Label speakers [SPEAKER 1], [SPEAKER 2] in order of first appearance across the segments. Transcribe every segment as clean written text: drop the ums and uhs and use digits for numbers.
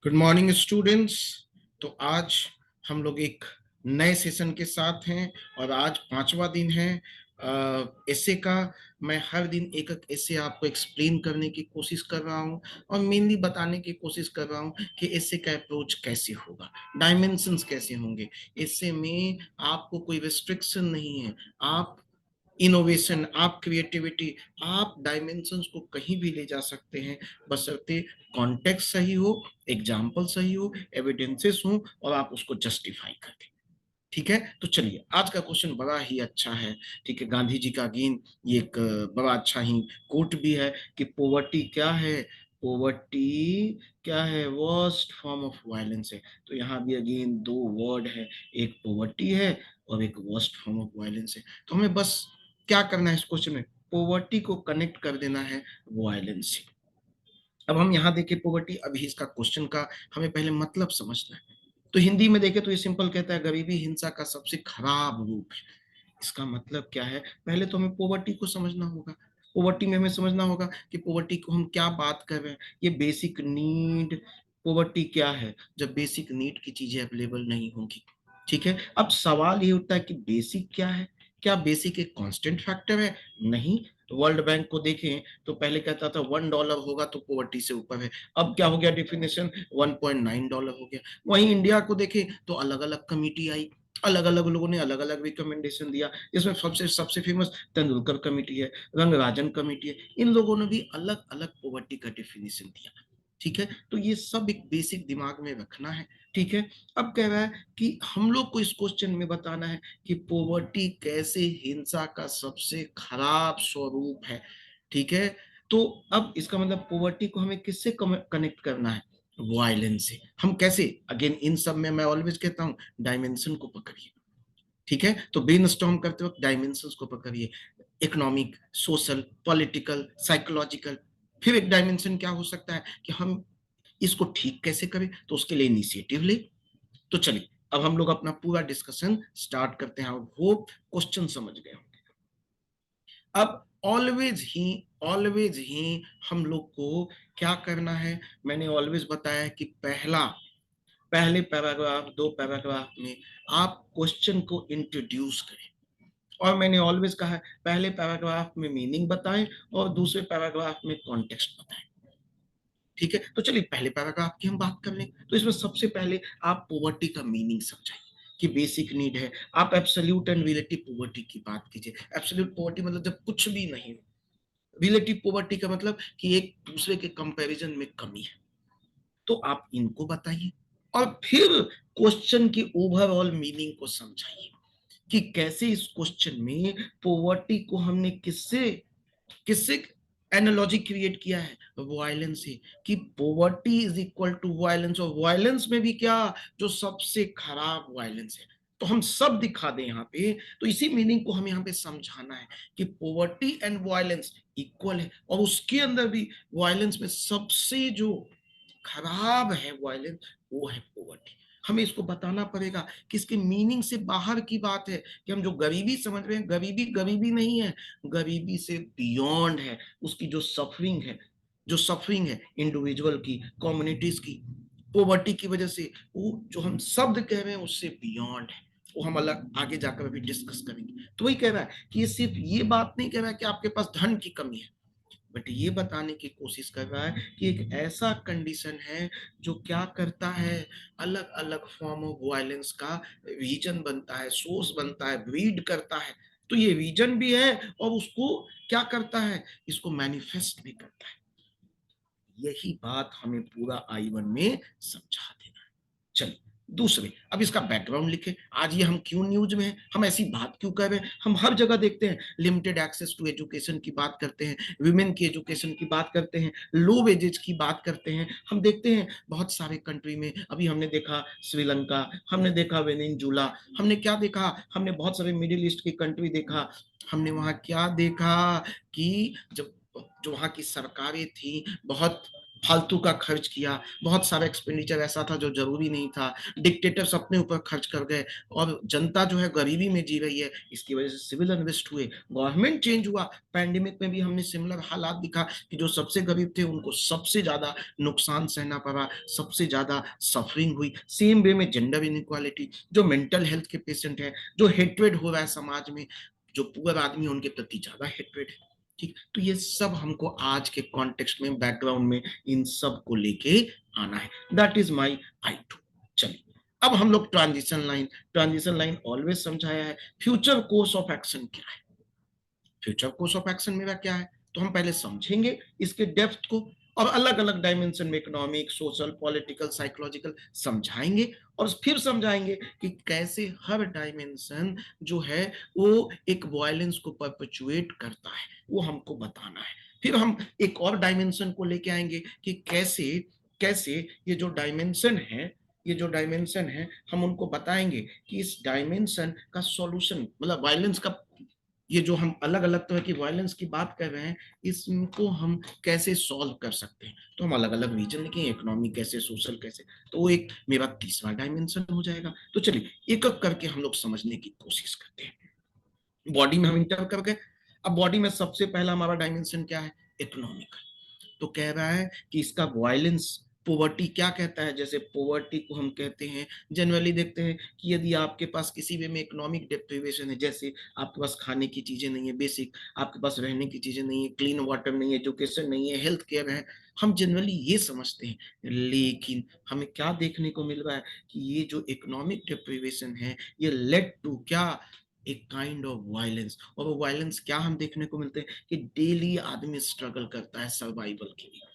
[SPEAKER 1] Good morning students. तो आज हम लोग एक नए सेशन के साथ हैं और आज 5वां दिन है एसे का। मैं हर दिन एक एक एसे आपको एक्सप्लेन करने की कोशिश कर रहा हूं और मेनली बताने की कोशिश कर रहा हूं कि एसे का अप्रोच कैसे होगा, डायमेंशंस कैसे होंगे। एसे में आपको कोई रिस्ट्रिक्शन नहीं है। आप इनोवेशन, आप क्रिएटिविटी, आप डायमेंशंस को कहीं भी ले जा सकते हैं, बशर्ते कॉन्टेक्स्ट सही हो, एग्जाम्पल सही हो, एविडेंसेस हो और आप उसको जस्टिफाई कर दें। ठीक है, तो चलिए आज का क्वेश्चन बड़ा ही अच्छा है। ठीक है, गांधी जी का अगेन ये एक बड़ा अच्छा ही कोट भी है कि पोवर्टी क्या है। पोवर्टी क्या है? वर्स्ट फॉर्म ऑफ वायलेंस है। तो यहाँ भी अगेन दो वर्ड है, एक पोवर्टी है और एक वर्स्ट फॉर्म ऑफ वायलेंस है। तो हमें बस क्या करना है इस क्वेश्चन में, पोवर्टी को कनेक्ट कर देना है वायलेंस से। अब हम यहाँ देखें पोवर्टी, अभी इसका क्वेश्चन का हमें पहले मतलब समझना है। तो हिंदी में देखें तो ये सिंपल कहता है गरीबी हिंसा का सबसे खराब रूप है। इसका मतलब क्या है? पहले तो हमें पोवर्टी को समझना होगा। पोवर्टी में हमें समझना होगा कि पोवर्टी को हम क्या बात कर रहे हैं। ये बेसिक नीड, पोवर्टी क्या है? जब बेसिक नीड की चीजें अवेलेबल नहीं होंगी। ठीक है, अब सवाल ये उठता है कि बेसिक क्या है? क्या बेसिक एक कांस्टेंट फैक्टर है? नहीं। तो वर्ल्ड बैंक को देखें तो पहले कहता था $1 होगा तो पोवर्टी से ऊपर है। अब क्या हो गया डेफिनेशन? $1.9 हो गया। वहीं इंडिया को देखें तो अलग अलग कमिटी आई, अलग अलग लोगों ने अलग अलग रिकमेंडेशन दिया। इसमें सबसे सबसे फेमस तेंदुलकर कमेटी है, रंगराजन कमेटी है। इन लोगों ने भी अलग अलग पॉवर्टी का डेफिनेशन दिया। ठीक है, तो ये सब एक बेसिक दिमाग में रखना है। ठीक है, अब कह रहा है कि हम लोग को इस क्वेश्चन में बताना है कि पॉवर्टी कैसे हिंसा का सबसे खराब स्वरूप है। ठीक है, तो अब इसका मतलब पॉवर्टी को हमें किससे कनेक्ट करना है? वायलेंस से। हम कैसे? अगेन इन सब में मैं ऑलवेज कहता हूं डायमेंशन को पकड़िए। ठीक है, तो ब्रेनस्टॉर्म करते वक्त डायमेंशंस को पकड़िए, इकोनॉमिक, सोशल, पॉलिटिकल, साइकोलॉजिकल। फिर एक डायमेंशन क्या हो सकता है कि हम इसको ठीक कैसे करें, तो उसके लिए इनिशिएटिव ले। तो चलिए अब हम लोग अपना पूरा डिस्कशन स्टार्ट करते हैं और होप क्वेश्चन समझ गए होंगे। अब ऑलवेज ही हम लोग को क्या करना है? मैंने ऑलवेज बताया कि पहले पैराग्राफ, दो पैराग्राफ में आप क्वेश्चन को इंट्रोड्यूस करें। और मैंने ऑलवेज कहा है पहले पैराग्राफ में मीनिंग बताएं और दूसरे पैराग्राफ में कॉन्टेक्स्ट बताएं। ठीक है, तो चलिए पहले पैराग्राफ की हम बात कर लें। तो इसमें सबसे पहले आप पॉवर्टी का मीनिंग समझाइए कि बेसिक नीड है। आप एब्सोल्यूट एंड रिलेटिव पॉवर्टी की बात कीजिए। एब्सोल्यूट पॉवर्टी मतलब जब कुछ भी नहीं हो। रिलेटिव पॉवर्टी का मतलब कि एक दूसरे के कंपैरिजन में कमी है। तो आप इनको बताइए और फिर क्वेश्चन की ओवरऑल मीनिंग को समझाइए कि कैसे इस क्वेश्चन में पॉवर्टी को हमने किससे किससे एनालॉजी क्रिएट किया है? वायलेंस से। कि poverty is equal to violence, और वायलेंस में भी क्या? जो सबसे खराब वायलेंस है। तो हम सब दिखा दें यहाँ पे, तो इसी मीनिंग को हमें यहाँ पे समझाना है कि पॉवर्टी एंड वायलेंस इक्वल है और उसके अंदर भी वायलेंस में सबसे जो खराब है वायलेंस, वो है पॉवर्टी। हमें इसको बताना पड़ेगा कि इसके मीनिंग से बाहर की बात है कि हम जो गरीबी समझ रहे हैं, गरीबी गरीबी नहीं है, गरीबी से बियॉन्ड है। उसकी जो सफरिंग है इंडिविजुअल की, कम्युनिटीज की, पॉवर्टी की वजह से, वो जो हम शब्द कह रहे हैं उससे बियॉन्ड है। वो हम अलग आगे जाकर अभी डिस्कस करेंगे। तो वही कह रहा है कि ये सिर्फ ये बात नहीं कह रहा है कि आपके पास धन की कमी है, बट ये बताने की कोशिश कर रहा है कि एक ऐसा कंडीशन है जो क्या करता है, अलग अलग फॉर्म ऑफ वायलेंस का रीजन बनता है, सोर्स बनता है, ब्रीड करता है। तो ये रीजन भी है और उसको क्या करता है, इसको मैनिफेस्ट भी करता है। यही बात हमें पूरा I1 में समझा देना है। चलिए दूसरे, अब इसका बैकग्राउंड लिखे। आज ये हम क्यों न्यूज में हैं, हम ऐसी बात क्यों कर रहे हैं? हम हर जगह देखते हैं लिमिटेड एक्सेस टू एजुकेशन की बात करते हैं, विमेन की एजुकेशन की बात करते हैं, लो वेजेज की बात करते हैं। हम देखते हैं बहुत सारे कंट्री में, अभी हमने देखा श्रीलंका, हमने देखा वेनेजुला, हमने क्या देखा, हमने बहुत सारे मिडिल ईस्ट की कंट्री देखा। हमने वहां क्या देखा कि जब जो वहां की सरकारें थी बहुत फालतू का खर्च किया, बहुत सारा एक्सपेंडिचर ऐसा था जो जरूरी नहीं था, डिक्टेटर्स अपने ऊपर खर्च कर गए और जनता जो है गरीबी में जी रही है। इसकी वजह से सिविल अनरेस्ट हुए, गवर्नमेंट चेंज हुआ। पैंडेमिक में भी हमने सिमिलर हालात दिखा कि जो सबसे गरीब थे उनको सबसे ज्यादा नुकसान सहना पड़ा, सबसे ज्यादा सफरिंग हुई। सेम वे में जेंडर इनइक्वालिटी, जो मेंटल हेल्थ के पेशेंट है, जो हेट्रेड हो रहा है समाज में, जो पुअर आदमी है उनके प्रति ज्यादा हेट्रेड है। ठीक, तो ये सब हमको आज के कॉन्टेक्स्ट में, बैकग्राउंड में इन सब को लेके आना है। That is my eye too. चलिए, अब हम लोग ट्रांजिशन लाइन ऑलवेज समझाया है। फ्यूचर कोर्स ऑफ एक्शन क्या है? फ्यूचर कोर्स ऑफ एक्शन मेरा क्या है, तो हम पहले समझेंगे इसके डेप्थ को, और अलग अलग डायमेंशन में, इकोनॉमिक, सोशल, पॉलिटिकल, साइकोलॉजिकल समझाएंगे। और फिर समझाएंगे कि कैसे हर डायमेंशन जो है वो एक वायलेंस को परपेचुएट करता है, वो हमको बताना है। फिर हम एक और डायमेंशन को लेके आएंगे कि कैसे कैसे ये जो डायमेंशन है हम उनको बताएंगे कि इस डायमेंशन का सॉल्यूशन, मतलब वायलेंस का, ये जो हम अलग अलग तरह की वायलेंस की बात कर रहे हैं, इसको हम कैसे सॉल्व कर सकते हैं। तो हम अलग अलग रीजन लिखेंगे, इकोनॉमिक कैसे, सोशल कैसे। तो वो एक मेरा तीसरा डायमेंशन हो जाएगा। तो चलिए एक एक करके हम लोग समझने की कोशिश करते हैं। बॉडी में हम इंटर कर गए। अब बॉडी में सबसे पहला हमारा डायमेंशन क्या है? इकोनॉमिक। तो कह रहा है कि इसका वायलेंस, पोवर्टी क्या कहता है, जैसे पोवर्टी को हम कहते हैं, जनरली देखते हैं कि यदि आपके पास किसी वे में इकोनॉमिक डेप्रिवेशन है, जैसे आपके पास खाने की चीजें नहीं है बेसिक, आपके पास रहने की चीजें नहीं है, क्लीन वाटर नहीं है, एजुकेशन नहीं है, हेल्थ केयर है, हम जनरली ये समझते हैं। लेकिन हमें क्या देखने को मिल रहा है कि ये जो इकोनॉमिक डेप्रिवेशन है, ये लेड टू क्या, एक काइंड ऑफ वायलेंस। और वो वायलेंस क्या हम देखने को मिलते हैं कि डेली आदमी स्ट्रगल करता है सर्वाइवल के लिए।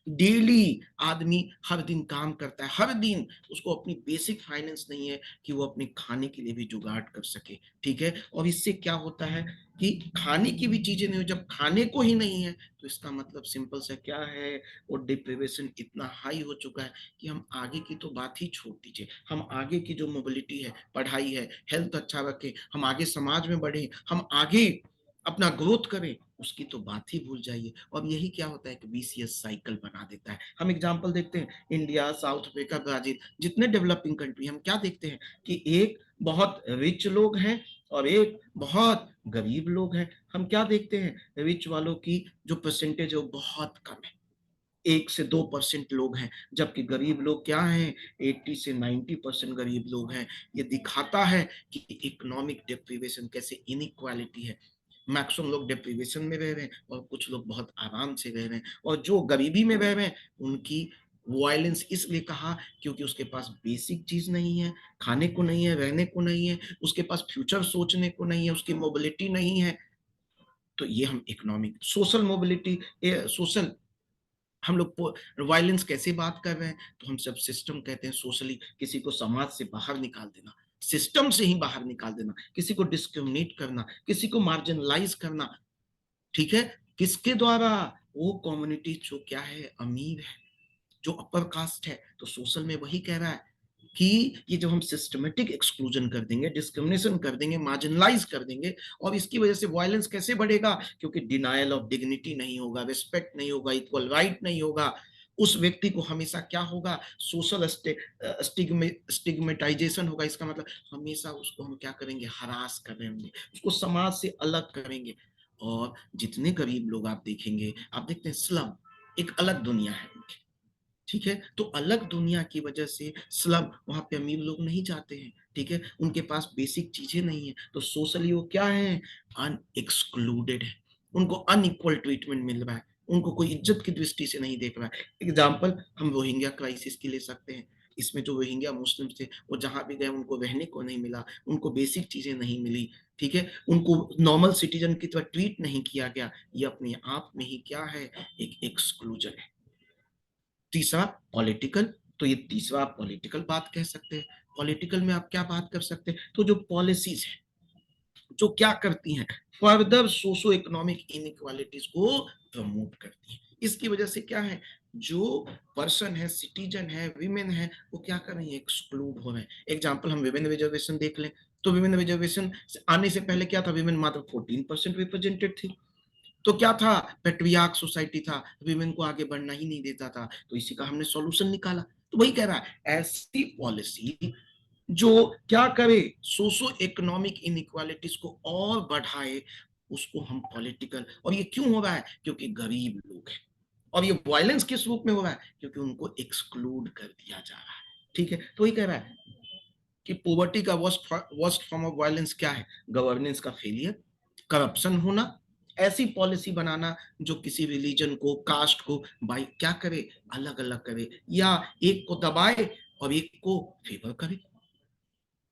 [SPEAKER 1] डेली आदमी हर दिन काम करता है, हर दिन उसको अपनी बेसिक फाइनेंस नहीं है कि वो अपने खाने के लिए भी जुगाड़ कर सके। ठीक है, और इससे क्या होता है कि खाने की भी चीजें नहीं हो, जब खाने को ही नहीं है तो इसका मतलब सिंपल सा क्या है, वो डिप्रिवेशन इतना हाई हो चुका है कि हम आगे की तो बात ही छोड़ दीजिए, हम आगे की जो मोबिलिटी है, पढ़ाई है, हेल्थ अच्छा रखें, हम आगे समाज में बढ़े, हम आगे अपना ग्रोथ करें, उसकी तो बात ही भूल जाइए। और यही क्या होता है कि बीसीएस साइकिल बना देता है। हम एग्जांपल देखते हैं, इंडिया, साउथ अफ्रीका, ब्राजील, जितने डेवलपिंग कंट्री, हम क्या देखते हैं कि एक बहुत रिच लोग हैं और एक बहुत गरीब लोग हैं। हम क्या देखते हैं, रिच वालों की जो परसेंटेज है वो बहुत कम है, 1 से 2% लोग हैं, जबकि गरीब लोग क्या हैं, 80 से 90% गरीब लोग हैं। ये दिखाता है कि इकोनॉमिक डिप्रीवेशन कैसे इनइक्वालिटी है। मैक्सिमम लोग डिप्रीवेशन में रह रहे हैं और कुछ लोग बहुत आराम से रह रहे हैं, और जो गरीबी में रह रहे हैं उनकी वायलेंस इसलिए कहा क्योंकि उसके पास बेसिक चीज नहीं है, खाने को नहीं है, रहने को नहीं है, उसके पास फ्यूचर सोचने को नहीं है, उसकी मोबिलिटी नहीं है। तो ये हम इकोनॉमिक, सोशल मोबिलिटी, सोशल, हम लोग वायलेंस कैसे बात कर रहे हैं, तो हम सब सिस्टम कहते हैं। सोशली किसी को समाज से बाहर निकाल देना, सिस्टम से ही बाहर निकाल देना, किसी को डिस्क्रिमिनेट करना, किसी को मार्जिनलाइज करना। ठीक है, किसके द्वारा? वो कम्युनिटी जो क्या है, अमीर है, जो अपर कास्ट है। तो सोशल में वही कह रहा है कि ये जब हम सिस्टमेटिक एक्सक्लूजन कर देंगे, डिस्क्रिमिनेशन कर देंगे, मार्जिनलाइज कर देंगे, और इसकी वजह से वायलेंस कैसे बढ़ेगा, क्योंकि डिनायल ऑफ डिग्निटी नहीं होगा, रिस्पेक्ट नहीं होगा, इक्वल राइट नहीं होगा। उस व्यक्ति को हमेशा क्या होगा, सोशल स्टिग्मेटाइजेशन होगा। इसका मतलब हमेशा उसको हम क्या करेंगे, हरास करेंगे, उसको समाज से अलग करेंगे। और जितने गरीब लोग आप देखेंगे, आप देखते हैं स्लम, एक अलग दुनिया है उनकी। ठीक है, तो अलग दुनिया की वजह से स्लम, वहां पे अमीर लोग नहीं जाते हैं। ठीक है, उनके पास बेसिक चीजें नहीं है, तो सोशली वो क्या है, अनएक्सक्लूडेड है, उनको अनइक्वल ट्रीटमेंट मिल रहा है, उनको कोई इज्जत की दृष्टि से नहीं देख रहा है। एग्जाम्पल हम रोहिंग्या क्राइसिस की ले सकते हैं। इसमें जो रोहिंग्या मुस्लिम थे, वो जहां भी गए उनको रहने को नहीं मिला, उनको बेसिक चीजें नहीं मिली। ठीक है, उनको नॉर्मल सिटीजन की तरह ट्रीट नहीं किया गया। ये अपने आप में ही क्या है, एक एक्सक्लूजन है। तीसरा पॉलिटिकल, तो ये तीसरा आप पॉलिटिकल बात कह सकते हैं। पॉलिटिकल में आप क्या बात कर सकते हैं, तो जो पॉलिसीज है, जो क्या करती हैं, फर्दर सोशो इकोनॉमिक इनइक्वालिटीज को प्रमोट करती हैं। इसकी वजह से क्या है, जो पर्सन है, सिटीजन है, विमेन है, वो क्या कर रही है, एक्सक्लूड हो रहे हैं। एग्जाम्पल हम विमेन रिजर्वेशन देख लें, तो विमेन रिजर्वेशन आने से पहले क्या था, विमेन मात्र 14% रिप्रेजेंटेड थी। तो क्या था, पेट्रियार्क सोसाइटी था, विमेन को आगे बढ़ना ही नहीं देता था, तो इसी का हमने सॉल्यूशन निकाला। तो वही कह रहा है, ऐसी पॉलिसी जो क्या करे, सोशो इकोनॉमिक इनइक्वालिटीज को और बढ़ाए, उसको हम पॉलिटिकल। और ये क्यों हो रहा है, क्योंकि गरीब लोग हैं, और ये वायलेंस किस रूप में हो रहा है, क्योंकि उनको एक्सक्लूड कर दिया जा रहा है। ठीक है, तो वही कह रहा है कि पॉवर्टी का वर्स्ट फॉर्म ऑफ वायलेंस क्या है, गवर्नेंस का फेलियर, करप्शन होना, ऐसी पॉलिसी बनाना जो किसी रिलीजन को, कास्ट को बाई क्या करे, अलग अलग करे, या एक को दबाए और एक को फेवर करे।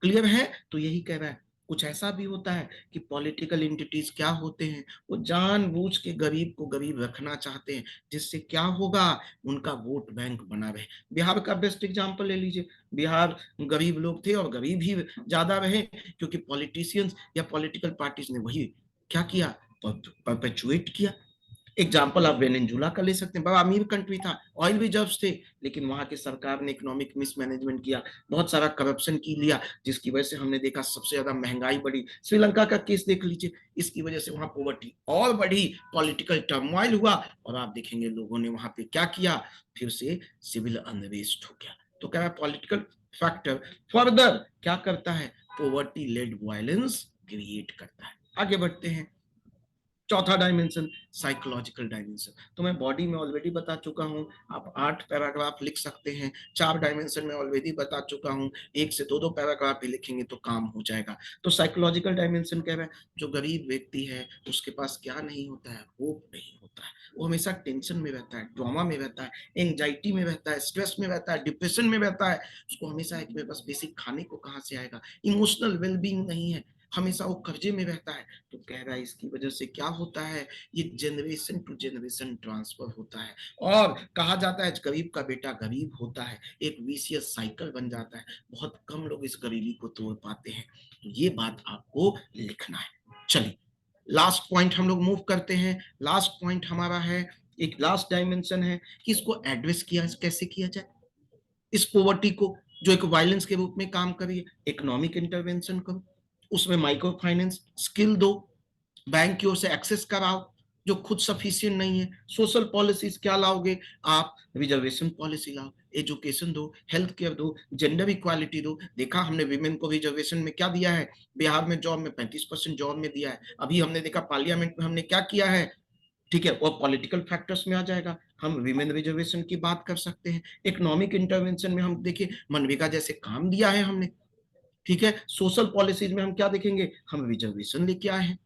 [SPEAKER 1] क्लियर है, तो यही कह रहा है। कुछ ऐसा भी होता है कि पॉलिटिकल एंटिटीज क्या होते हैं, वो जानबूझ के गरीब को गरीब रखना चाहते हैं, जिससे क्या होगा, उनका वोट बैंक बना रहे। बिहार का बेस्ट एग्जांपल ले लीजिए, बिहार गरीब लोग थे और गरीब ही ज्यादा रहे, क्योंकि पॉलिटिशियंस या पॉलिटिकल पार्टीज ने वही क्या किया, परपेचुएट किया। एग्जाम्पल आप वेनेजुला का ले सकते हैं, बड़ा अमीर कंट्री था, ऑयल रिजर्व्स थे, लेकिन वहां की सरकार ने इकोनॉमिक मिसमैनेजमेंट किया, बहुत सारा करप्शन की लिया, जिसकी वजह से हमने देखा सबसे ज्यादा महंगाई बढ़ी। श्रीलंका का केस देख लीजिए, इसकी वजह से वहां पॉवर्टी और बढ़ी, पॉलिटिकल टर्मोइल हुआ, और आप देखेंगे लोगों ने वहां पे क्या किया, फिर से सिविल अनरेस्ट हो गया। तो क्या है, पॉलिटिकल फैक्टर फर्दर क्या करता है, पॉवर्टी लेड वायलेंस क्रिएट करता है। आगे बढ़ते हैं, चौथा डायमेंशन, साइकोलॉजिकल डायमेंशन। तो मैं बॉडी में ऑलरेडी बता चुका हूं, आप 8 पैराग्राफ लिख सकते हैं। 4 डायमेंशन में ऑलरेडी बता चुका हूं, 1 से 2 पैराग्राफ भी लिखेंगे तो काम हो जाएगा। तो साइकोलॉजिकल डायमेंशन कह रहा है, जो गरीब व्यक्ति है उसके पास क्या नहीं होता है, होप नहीं होता है, वो हमेशा टेंशन में रहता है, ट्रॉमा में रहता है, एंजाइटी में रहता है, स्ट्रेस में रहता है, डिप्रेशन में रहता है। उसको हमेशा है कि मेरे पास बेसिक खाने को कहाँ से आएगा, इमोशनल वेलबींग नहीं है, हमेशा वो कर्जे में रहता है। तो कह रहा है इसकी वजह से क्या होता है, ये जनरेशन टू जनरेशन ट्रांसफर होता है, और कहा जाता है गरीब का बेटा गरीब होता है, एक विशियस साइकिल बन जाता है। बहुत कम लोग इस गरीबी को तोड़ पाते हैं, तो ये बात आपको लिखना है। चलिए लास्ट पॉइंट हम लोग मूव करते हैं। लास्ट पॉइंट हमारा है, एक लास्ट डायमेंशन है कि इसको एड्रेस किया कैसे किया जाए, इस पॉवर्टी को जो एक वायलेंस के रूप में काम करिए, इकोनॉमिक इंटरवेंशन करो, उसमें माइक्रो फाइनेंस स्किल दो, बैंक की ओर से एक्सेस कराओ जो खुद सफिशियंट नहीं है। सोशल पॉलिसीज क्या लाओगे आप, रिजर्वेशन पॉलिसी लाओ, एजुकेशन दो, हेल्थ केयर दो, जेंडर इक्वालिटी दो। देखा हमने विमेन को रिजर्वेशन में क्या दिया है, बिहार में जॉब में 35% जॉब में दिया है। अभी हमने देखा पार्लियामेंट में हमने क्या किया है, ठीक है, और पॉलिटिकल फैक्टर्स में आ जाएगा, हम विमेन रिजर्वेशन की बात कर सकते हैं। इकोनॉमिक इंटरवेंशन में हम देखिए मनरेगा जैसे काम दिया है हमने, ठीक है। सोशल पॉलिसीज में हम क्या देखेंगे, हम रिजर्वेशन लेके आए हैं।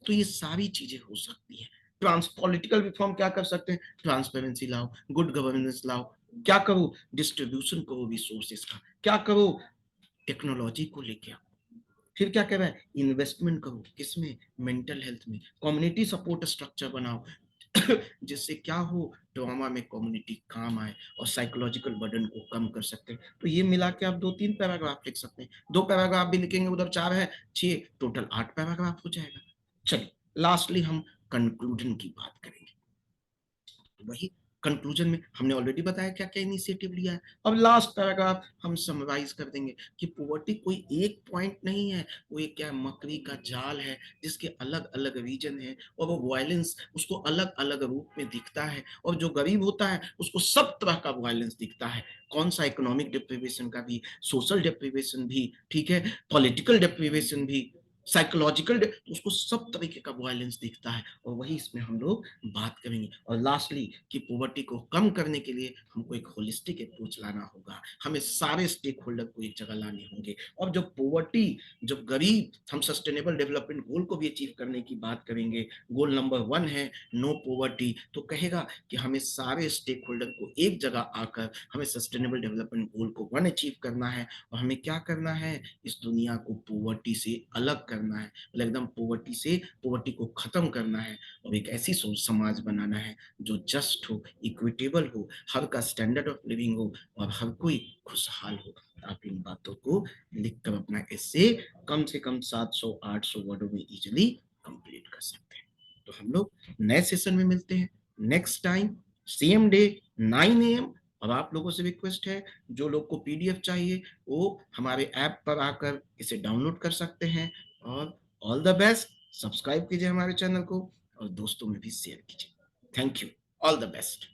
[SPEAKER 1] तो ये सारी चीजें हो सकती है। ट्रांस पॉलिटिकल रिफॉर्म क्या कर सकते हैं, ट्रांसपेरेंसी लाओ, गुड गवर्नेंस लाओ, क्या करो, डिस्ट्रीब्यूशन करो रिसोर्सेज का, क्या करो, टेक्नोलॉजी को लेके आओ। फिर क्या कह रहा है, इन्वेस्टमेंट करो किसमें, मेंटल हेल्थ में, कम्युनिटी सपोर्ट स्ट्रक्चर बनाओ जिससे क्या हो, ट्रॉमा में कम्युनिटी काम आए और साइकोलॉजिकल बर्डन को कम कर सकते हैं। तो ये मिला के आप 2-3 पैराग्राफ लिख सकते हैं, 2 पैराग्राफ भी लिखेंगे, उधर 4 है, 6, टोटल 8 पैराग्राफ हो जाएगा। चलिए लास्टली हम कंक्लूजन की बात करेंगे। वही कंक्लूजन में हमने ऑलरेडी बताया क्या क्या इनिशिएटिव लिया है। अब लास्ट पैराग्राफ हम समराइज कर देंगे कि पॉवर्टी कोई एक पॉइंट नहीं है, वो एक क्या मकड़ी का जाल है, जिसके अलग अलग रीजन है, और वो वायलेंस उसको अलग अलग रूप में दिखता है, और जो गरीब होता है उसको सब तरह का वायलेंस दिखता है। कौन सा, इकोनॉमिक डिप्रीवेशन का भी, सोशल डिप्रीवेशन भी, ठीक है, पॉलिटिकल डिप्रीवेशन भी, साइकोलॉजिकल, उसको सब तरीके का वायलेंस दिखता है, और वही इसमें हम लोग बात करेंगे। और लास्टली कि पॉवर्टी को कम करने के लिए हमको एक होलिस्टिक अप्रोच लाना होगा, हमें सारे स्टेक होल्डर को एक जगह लाने होंगे। और जो पॉवर्टी, जो गरीब, हम सस्टेनेबल डेवलपमेंट गोल को भी अचीव करने की बात करेंगे। गोल नंबर 1 है नो पॉवर्टी, तो कहेगा कि हमें सारे स्टेक होल्डर को एक जगह आकर हमें सस्टेनेबल डेवलपमेंट गोल को 1 अचीव करना है, और हमें क्या करना है, इस दुनिया को पॉवर्टी से अलग करना है, मतलब एकदम पॉवर्टी से, पॉवर्टी को खत्म करना है, और एक ऐसी समाज बनाना है जो जस्ट हो, इक्विटेबल हो, हर का स्टैंडर्ड ऑफ लिविंग हो, और हर कोई खुशहाल हो। आप इन बातों को लिखकर अपना एसे कम से कम 700-800 वर्डों में इजिली कंप्लीट कर सकते हैं। तो हम लोग नए सेशन में मिलते हैं next time, same day 9 AM। और आप लोगों से रिक्वेस्ट है, जो लोग को पीडीएफ चाहिए वो हमारे ऐप पर आकर इसे डाउनलोड कर सकते हैं। और ऑल द बेस्ट, सब्सक्राइब कीजिए हमारे चैनल को। और दोस्तों में भी शेयर कीजिए। Thank you, all the best.